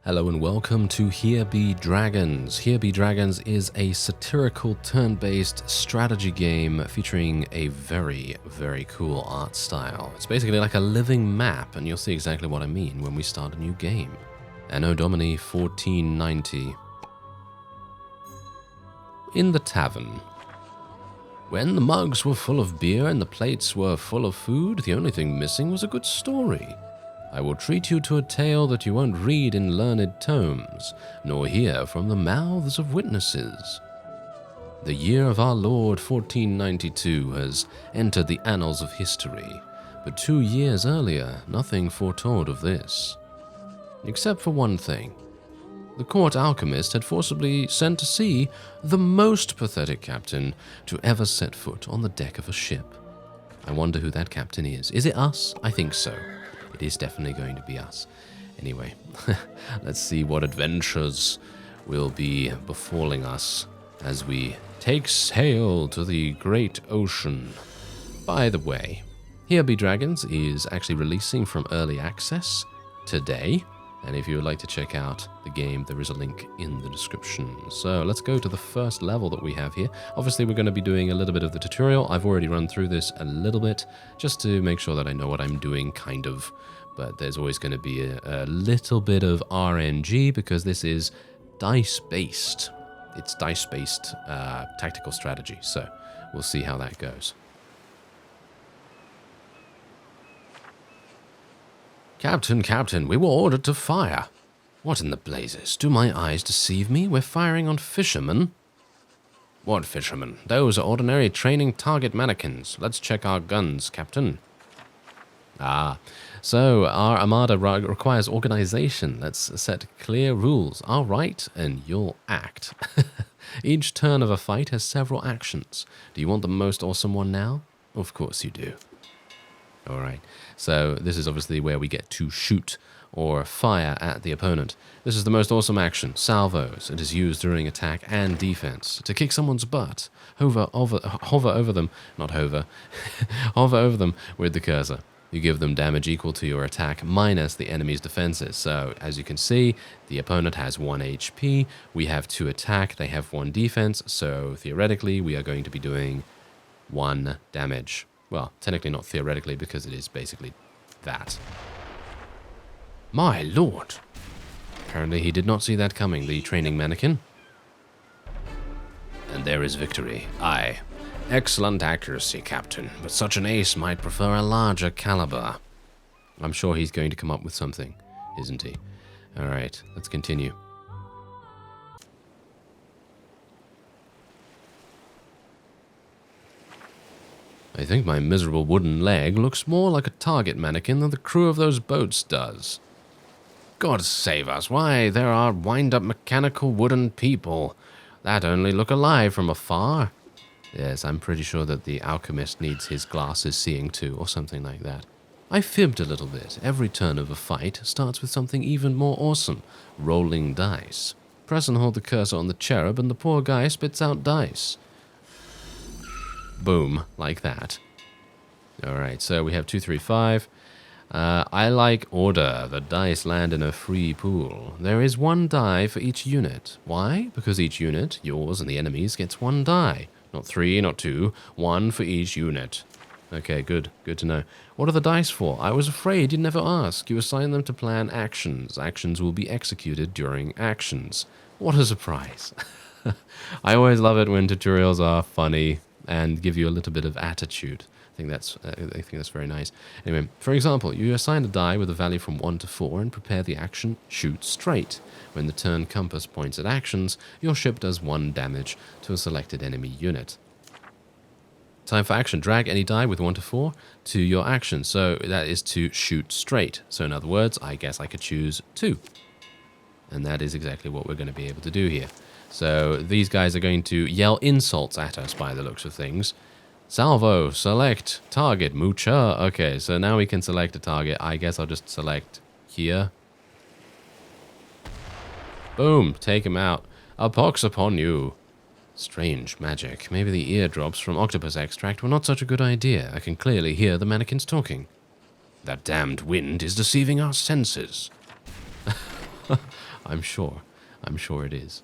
Hello and welcome to Here Be Dragons. Here Be Dragons is a satirical turn-based strategy game featuring a very, very cool art style. It's basically like a living map, and you'll see exactly what I mean when we start a new game. Anno Domini 1490. In the tavern. When the mugs were full of beer and the plates were full of food, the only thing missing was a good story. I will treat you to a tale that you won't read in learned tomes, nor hear from the mouths of witnesses. The year of our Lord 1492 has entered the annals of history, but 2 years earlier nothing foretold of this. Except for one thing. The court alchemist had forcibly sent to sea the most pathetic captain to ever set foot on the deck of a ship. I wonder who that captain is. Is it us? I think so. It is definitely going to be us. Anyway, let's see what adventures will be befalling us as we take sail to the great ocean. By the way, Here Be Dragons is actually releasing from early access today. And if you would like to check out the game, there is a link in the description. So let's go to the first level that we have here. Obviously, we're going to be doing a little bit of the tutorial. I've already run through this a little bit, just to make sure that I know what I'm doing, kind of. But there's always going to be a little bit of RNG, because this is dice-based. It's dice-based tactical strategy, so we'll see how that goes. Captain, we were ordered to fire. What in the blazes? Do my eyes deceive me? We're firing on fishermen. What fishermen? Those are ordinary training target mannequins. Let's check our guns, Captain. So our armada requires organization. Let's set clear rules. I'll write and you'll act. Each turn of a fight has several actions. Do you want the most awesome one now? Of course you do. Alright, so this is obviously where we get to shoot or fire at the opponent. This is the most awesome action, salvos. It is used during attack and defense. To kick someone's butt, hover over them, not hover, hover over them with the cursor. You give them damage equal to your attack minus the enemy's defenses. So, as you can see, the opponent has 1 HP, we have 2 attack, they have 1 defense, so theoretically we are going to be doing 1 damage. Well, technically not theoretically, because it is basically that. My lord! Apparently he did not see that coming, the training mannequin. And there is victory. Aye. Excellent accuracy, Captain, but such an ace might prefer a larger caliber. I'm sure he's going to come up with something, isn't he? Alright, let's continue. I think my miserable wooden leg looks more like a target mannequin than the crew of those boats does. God save us, why, there are wind-up mechanical wooden people that only look alive from afar. Yes, I'm pretty sure that the alchemist needs his glasses seeing too, or something like that. I fibbed a little bit. Every turn of a fight starts with something even more awesome. Rolling dice. Press and hold the cursor on the cherub and the poor guy spits out dice. Boom, like that. Alright, so we have 2, 3, 5. I like order. The dice land in a free pool. There is 1 die for each unit. Why? Because each unit, yours and the enemy's, gets 1 die. Not 3, not 2. 1 for each unit. Okay, good. Good to know. What are the dice for? I was afraid you'd never ask. You assign them to plan actions. Actions will be executed during actions. What a surprise. I always love it when tutorials are funny and give you a little bit of attitude. I think that's very nice. Anyway, for example, you assign a die with a value from 1 to 4 and prepare the action shoot straight. When the turn compass points at actions, your ship does 1 damage to a selected enemy unit. Time for action. Drag any die with 1 to 4 to your action. So that is to shoot straight. So in other words, I guess I could choose 2. And that is exactly what we're going to be able to do here. So these guys are going to yell insults at us by the looks of things. Salvo, select, target, Mucha. Okay, so now we can select a target. I guess I'll just select here. Boom, take him out. A pox upon you. Strange magic. Maybe the eardrops from octopus extract were not such a good idea. I can clearly hear the mannequins talking. That damned wind is deceiving our senses. I'm sure. I'm sure it is.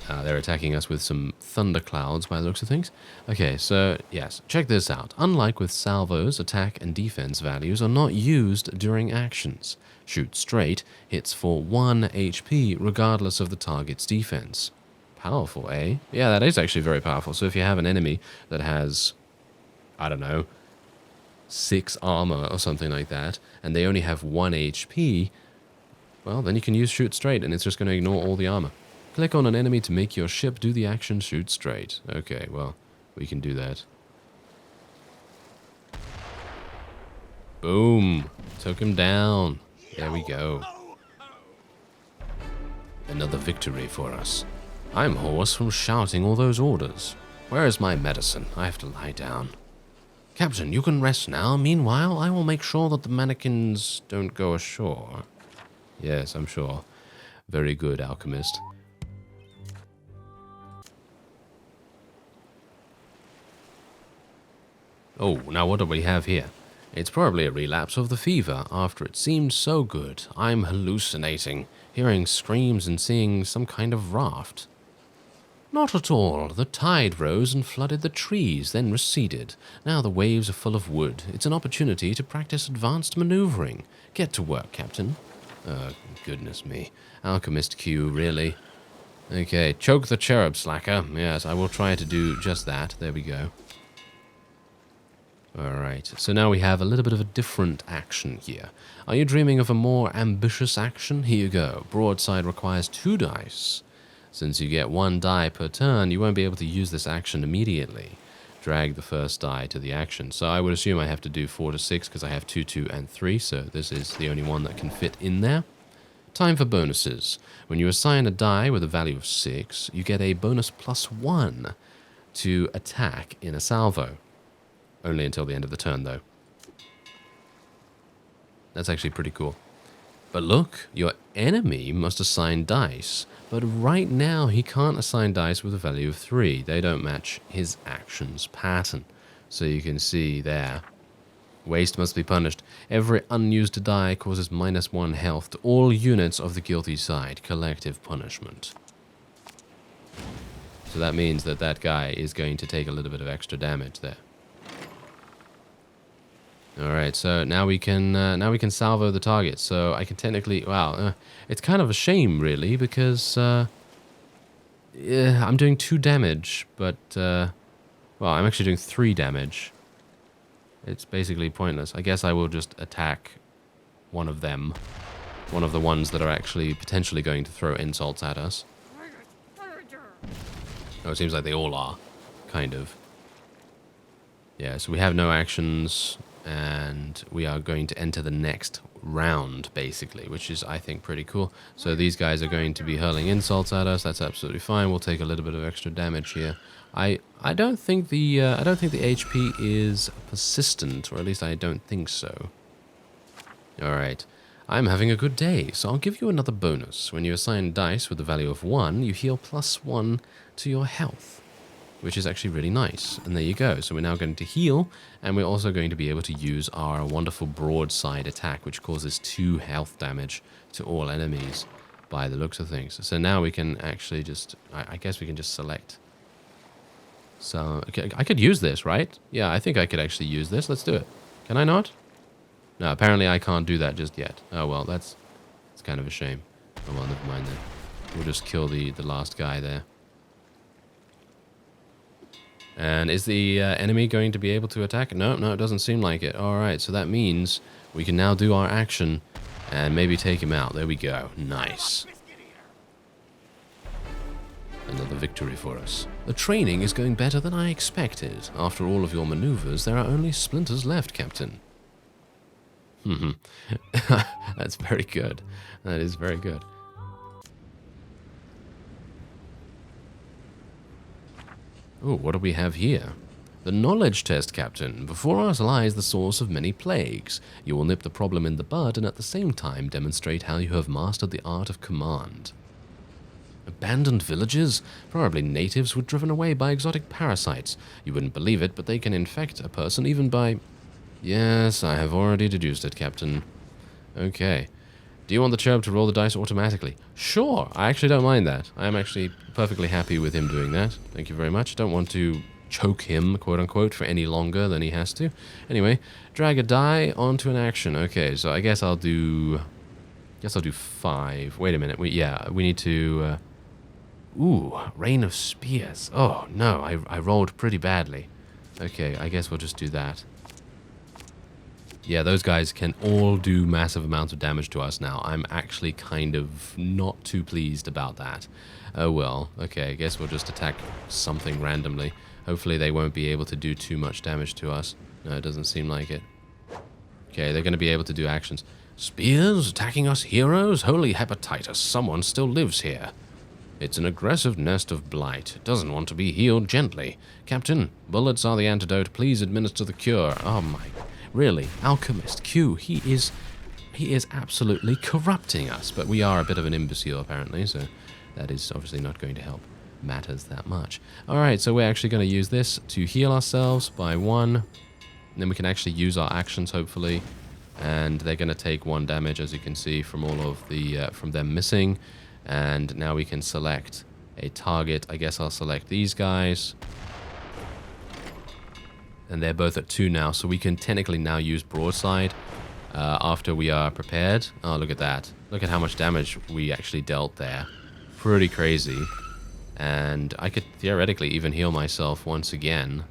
They're attacking us with some thunderclouds by the looks of things. Okay, so, yes, check this out. Unlike with salvos, attack and defense values are not used during actions. Shoot straight hits for 1 HP regardless of the target's defense. Powerful, eh? Yeah, that is actually very powerful. So if you have an enemy that has, I don't know, 6 armor or something like that, and they only have 1 HP, well, then you can use shoot straight, and it's just going to ignore all the armor. Click on an enemy to make your ship do the action shoot straight. Okay, well, we can do that. Boom! Took him down. There we go. Another victory for us. I'm hoarse from shouting all those orders. Where is my medicine? I have to lie down. Captain, you can rest now. Meanwhile, I will make sure that the mannequins don't go ashore. Yes, I'm sure. Very good, alchemist. Oh, now what do we have here? It's probably a relapse of the fever after it seemed so good. I'm hallucinating, hearing screams and seeing some kind of raft. Not at all. The tide rose and flooded the trees, then receded. Now the waves are full of wood. It's an opportunity to practice advanced maneuvering. Get to work, Captain. Goodness me. Alchemist Q, really? Okay, choke the cherub, slacker. Yes, I will try to do just that. There we go. Alright, so now we have a little bit of a different action here. Are you dreaming of a more ambitious action? Here you go. Broadside requires 2 dice. Since you get 1 die per turn, you won't be able to use this action immediately. Drag the first die to the action. So I would assume I have to do 4 to 6 because I have 2, 2, and 3, so this is the only one that can fit in there. Time for bonuses. When you assign a die with a value of 6, you get a bonus +1 to attack in a salvo. Only until the end of the turn, though. That's actually pretty cool. But look, your enemy must assign dice. But right now, he can't assign dice with a value of 3. They don't match his actions pattern. So you can see there. Waste must be punished. Every unused die causes -1 health to all units of the guilty side. Collective punishment. So that means that that guy is going to take a little bit of extra damage there. Alright, so now we can salvo the target. So I can technically, wow, it's kind of a shame really because yeah, I'm doing 2 damage, but well, I'm actually doing 3 damage. It's basically pointless. I guess I will just attack one of them, one of the ones that are actually potentially going to throw insults at us. Oh, it seems like they all are, kind of. Yeah, so we have no actions. And we are going to enter the next round, basically, which is, I think, pretty cool. So these guys are going to be hurling insults at us. That's absolutely fine. We'll take a little bit of extra damage here. I don't think the HP is persistent, or at least I don't think so. All right, I'm having a good day, so I'll give you another bonus. When you assign dice with a value of 1, you heal +1 to your health, which is actually really nice. And there you go. So we're now going to heal, and we're also going to be able to use our wonderful broadside attack, which causes 2 health damage to all enemies by the looks of things. So now we can actually just, I guess we can just select. So okay, I could use this, right? Yeah, I think I could actually use this. Let's do it. Can I not? No, apparently I can't do that just yet. Oh, well, that's kind of a shame. Oh, well, never mind then. We'll just kill the last guy there. And is the enemy going to be able to attack? No, it doesn't seem like it. Alright, so that means we can now do our action and maybe take him out. There we go. Nice. Another victory for us. The training is going better than I expected. After all of your maneuvers, there are only splinters left, Captain. That's very good. That is very good. Oh, what do we have here? The knowledge test, Captain. Before us lies the source of many plagues. You will nip the problem in the bud and at the same time demonstrate how you have mastered the art of command. Abandoned villages? Probably natives were driven away by exotic parasites. You wouldn't believe it, but they can infect a person even by... Yes, I have already deduced it, Captain. Okay. Do you want the cherub to roll the dice automatically? Sure, I actually don't mind that. I am actually perfectly happy with him doing that. Thank you very much. Don't want to choke him, quote-unquote, for any longer than he has to. Anyway, drag a die onto an action. Okay, so I guess I'll do 5. Wait a minute. We need to... Ooh, Rain of Spears. Oh, no, I rolled pretty badly. Okay, I guess we'll just do that. Yeah, those guys can all do massive amounts of damage to us now. I'm actually kind of not too pleased about that. Oh well, okay, I guess we'll just attack something randomly. Hopefully they won't be able to do too much damage to us. No, it doesn't seem like it. Okay, they're going to be able to do actions. Spears attacking us heroes? Holy hepatitis, someone still lives here. It's an aggressive nest of blight. It doesn't want to be healed gently. Captain, bullets are the antidote. Please administer the cure. Oh my... Really? Alchemist Q, he is absolutely corrupting us. But we are a bit of an imbecile, apparently, so that is obviously not going to help matters that much. Alright, so we're actually going to use this to heal ourselves by 1. And then we can actually use our actions, hopefully. And they're going to take 1 damage, as you can see, from all of the... from them missing. And now we can select a target. I guess I'll select these guys. And they're both at 2 now, so we can technically now use broadside after we are prepared. Oh, look at that. Look at how much damage we actually dealt there. Pretty crazy. And I could theoretically even heal myself once again,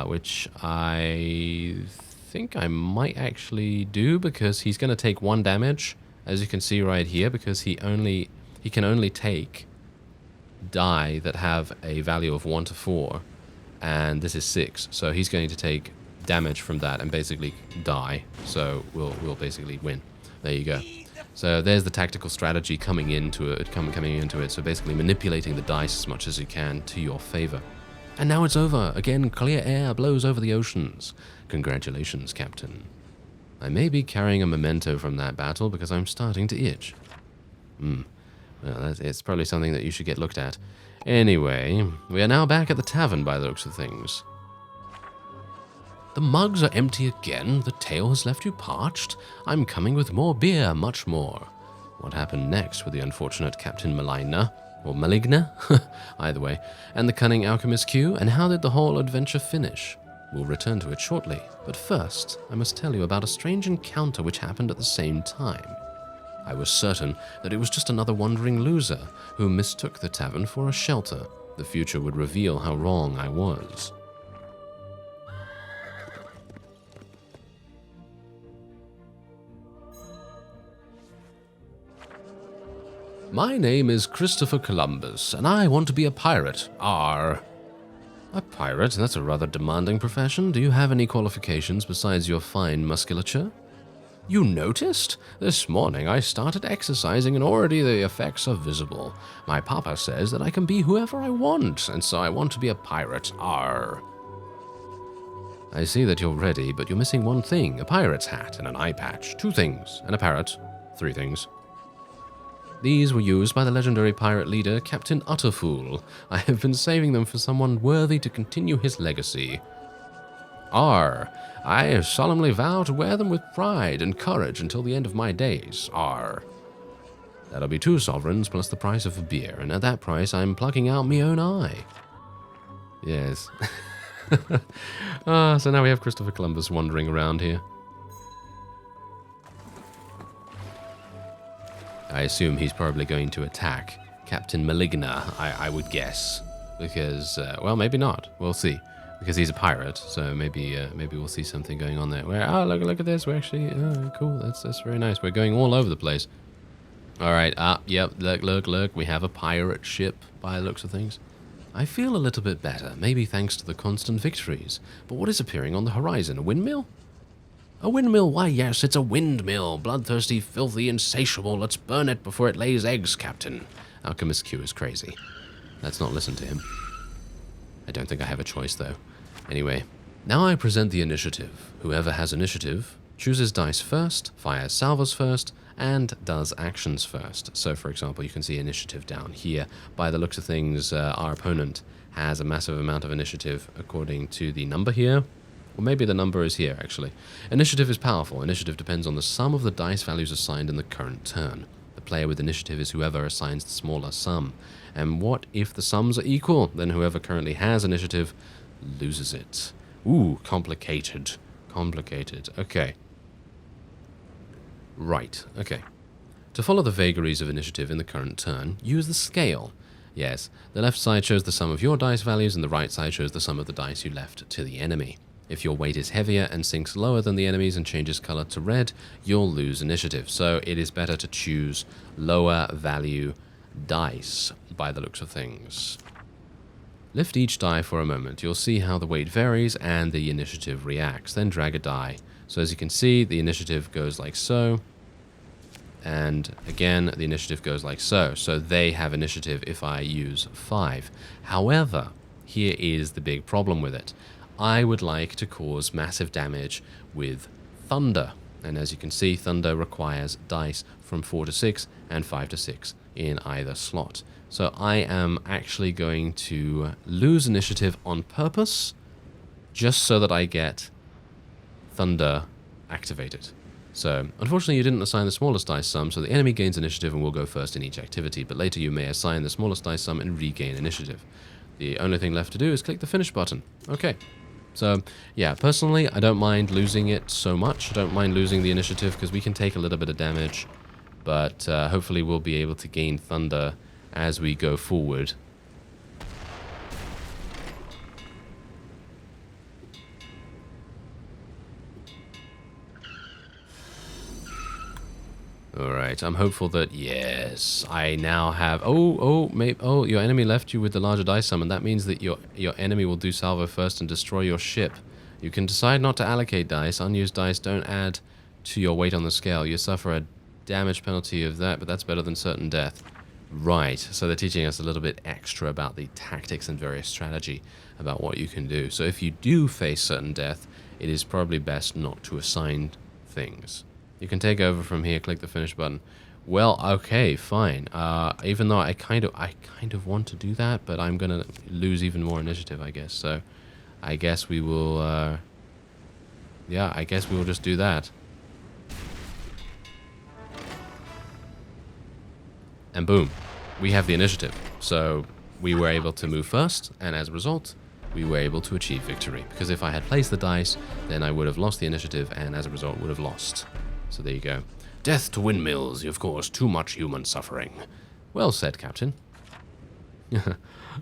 which I think I might actually do, because he's going to take 1 damage, as you can see right here, because he can only take die that have a value of 1 to 4. And this is 6, so he's going to take damage from that and basically die. So we'll basically win. There you go. So there's the tactical strategy coming into it. So basically manipulating the dice as much as you can to your favor. And now it's over. Again, clear air blows over the oceans. Congratulations, Captain. I may be carrying a memento from that battle because I'm starting to itch. Well, it's probably something that you should get looked at. Anyway, we are now back at the tavern by the looks of things. The mugs are empty again? The tale has left you parched? I'm coming with more beer, much more. What happened next with the unfortunate Captain Maligna? Or Maligna? Either way. And the cunning alchemist Q? And how did the whole adventure finish? We'll return to it shortly, but first, I must tell you about a strange encounter which happened at the same time. I was certain that it was just another wandering loser who mistook the tavern for a shelter. The future would reveal how wrong I was. My name is Christopher Columbus, and I want to be a pirate. Arr. A pirate? That's a rather demanding profession. Do you have any qualifications besides your fine musculature? You noticed? This morning I started exercising and already the effects are visible. My papa says that I can be whoever I want, and so I want to be a pirate. Arr. I see that you're ready, but you're missing one thing. A pirate's hat and an eye patch. 2 things. And a parrot. 3 things. These were used by the legendary pirate leader, Captain Utterfool. I have been saving them for someone worthy to continue his legacy. Arr. I solemnly vow to wear them with pride and courage until the end of my days. Arr. That'll be 2 sovereigns plus the price of a beer, and at that price I'm plucking out me own eye. Yes. So now we have Christopher Columbus wandering around here. I assume he's probably going to attack Captain Maligna, I would guess. Because, well, maybe not. We'll see. Because he's a pirate, so maybe we'll see something going on there. Where, oh, look at this. We're actually, cool. That's very nice. We're going all over the place. All right. Yep. Look. We have a pirate ship by the looks of things. I feel a little bit better, maybe thanks to the constant victories. But what is appearing on the horizon? A windmill? A windmill? Why, yes, it's a windmill. Bloodthirsty, filthy, insatiable. Let's burn it before it lays eggs, Captain. Alchemist Q is crazy. Let's not listen to him. I don't think I have a choice, though. Anyway, now I present the initiative. Whoever has initiative chooses dice first, fires salvos first, and does actions first. So, for example, you can see initiative down here. By the looks of things, our opponent has a massive amount of initiative according to the number here. Or maybe the number is here, actually. Initiative is powerful. Initiative depends on the sum of the dice values assigned in the current turn. The player with initiative is whoever assigns the smaller sum. And what if the sums are equal? Then whoever currently has initiative loses it. Ooh, complicated. Complicated. Okay. Right, okay. To follow the vagaries of initiative in the current turn, use the scale. Yes, the left side shows the sum of your dice values and the right side shows the sum of the dice you left to the enemy. If your weight is heavier and sinks lower than the enemy's and changes color to red, you'll lose initiative. So it is better to choose lower value dice by the looks of things. Lift each die for a moment. You'll see how the weight varies and the initiative reacts. Then drag a die. So as you can see, the initiative goes like so. And again, the initiative goes like so. So they have initiative if I use 5. However, here is the big problem with it. I would like to cause massive damage with thunder. And as you can see, thunder requires dice from 4 to 6 and 5 to 6 in either slot. So I am actually going to lose initiative on purpose just so that I get thunder activated. So, unfortunately you didn't assign the smallest dice sum, so the enemy gains initiative and will go first in each activity, but later you may assign the smallest dice sum and regain initiative. The only thing left to do is click the finish button. Okay. So, yeah, personally, I don't mind losing it so much. I don't mind losing the initiative because we can take a little bit of damage, but hopefully we'll be able to gain thunder as we go forward. Alright, I'm hopeful that, yes, I now have... Oh, your enemy left you with the larger dice sum, and that means that your enemy will do salvo first and destroy your ship. You can decide not to allocate dice. Unused dice don't add to your weight on the scale. You suffer a damage penalty of that, but that's better than certain death. Right, so they're teaching us a little bit extra about the tactics and various strategy about what you can do. So if you do face certain death, it is probably best not to assign things. You can take over from here, click the finish button. Well, okay, fine. Even though I kind of want to do that, but I'm gonna lose even more initiative, I guess. So, I guess we will. Yeah, I guess we will just do that. And boom, we have the initiative. So we were able to move first, and as a result, we were able to achieve victory. Because if I had placed the dice, then I would have lost the initiative, and as a result, would have lost. So there you go. Death to windmills, you've caused too much human suffering. Well said, Captain.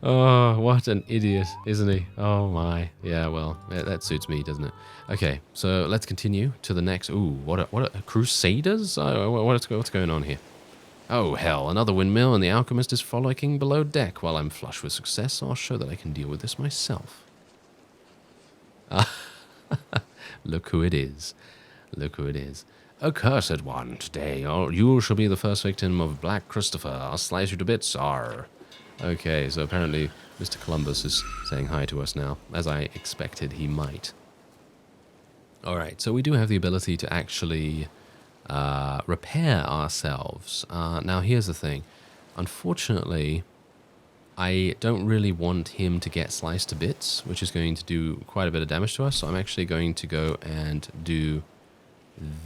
Oh, what an idiot, isn't he? Oh my. Yeah, well, that suits me, doesn't it? Okay, so let's continue to the next. Ooh, what a Crusaders? What's going on here? Oh, hell, another windmill, and the alchemist is frolicking below deck. While I'm flush with success, I'll show that I can deal with this myself. Look who it is. Look who it is. Accursed one, today you shall be the first victim of Black Christopher. I'll slice you to bits, sir. Okay, so apparently Mr. Columbus is saying hi to us now, as I expected he might. Alright, so we do have the ability to actually repair ourselves. Now here's the thing. Unfortunately, I don't really want him to get sliced to bits, which is going to do quite a bit of damage to us, so I'm actually going to go and do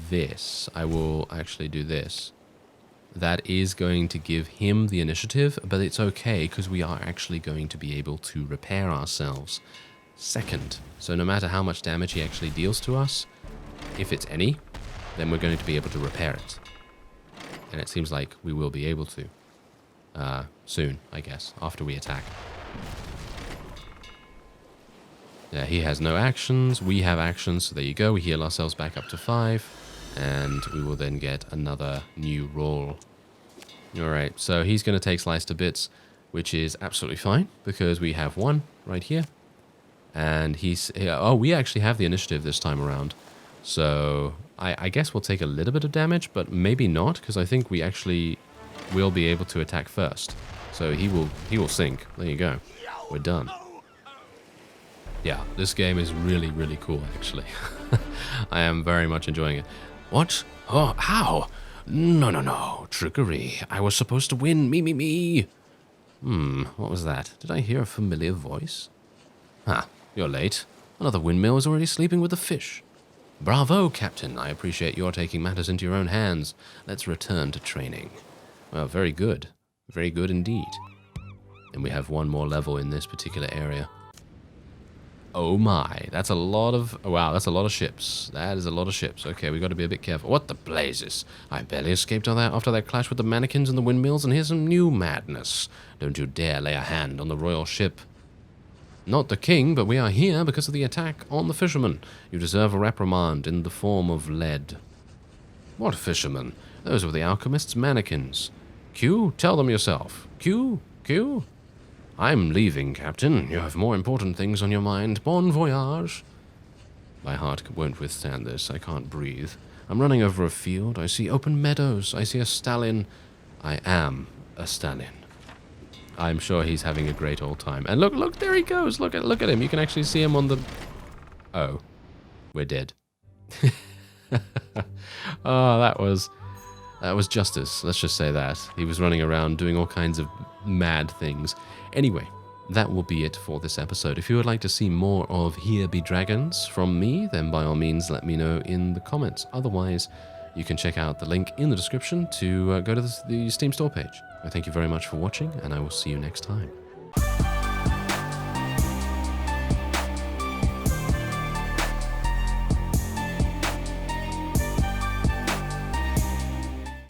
this. I will actually do this. That is going to give him the initiative, but it's okay because we are actually going to be able to repair ourselves second. So no matter how much damage he actually deals to us, if it's any, then we're going to be able to repair it. And it seems like we will be able to. Soon, I guess, after we attack. Yeah, he has no actions, we have actions, so there you go, we heal ourselves back up to 5, and we will then get another new roll. Alright, so he's going to take Slice to Bits, which is absolutely fine, because we have one right here, and he's... Oh, we actually have the initiative this time around, so I guess we'll take a little bit of damage, but maybe not, because I think we actually will be able to attack first. So he will sink. There you go. We're done. Yeah, this game is really, really cool, actually. I am very much enjoying it. What? Oh, how? No. Trickery. I was supposed to win. Me. What was that? Did I hear a familiar voice? You're late. Another windmill is already sleeping with the fish. Bravo, Captain. I appreciate your taking matters into your own hands. Let's return to training. Well, very good. Very good indeed. And we have one more level in this particular area. Oh my, that's a lot of... Wow, that's a lot of ships. That is a lot of ships. Okay, we got to be a bit careful. What the blazes? I barely escaped after that clash with the mannequins and the windmills, and here's some new madness. Don't you dare lay a hand on the royal ship. Not the king, but we are here because of the attack on the fishermen. You deserve a reprimand in the form of lead. What fishermen? Those were the alchemist's mannequins. Q, tell them yourself. Q? I'm leaving, Captain. You have more important things on your mind. Bon voyage. My heart won't withstand this. I can't breathe. I'm running over a field. I see open meadows. I see a stallion. I am a stallion. I'm sure he's having a great old time. And look, there he goes. Look at him. You can actually see him on the... Oh, we're dead. Oh, that was justice. Let's just say that. He was running around doing all kinds of mad things. Anyway, that will be it for this episode. If you would like to see more of Here Be Dragons from me, then by all means let me know in the comments. Otherwise, you can check out the link in the description to go to the Steam store page. I thank you very much for watching, and I will see you next time.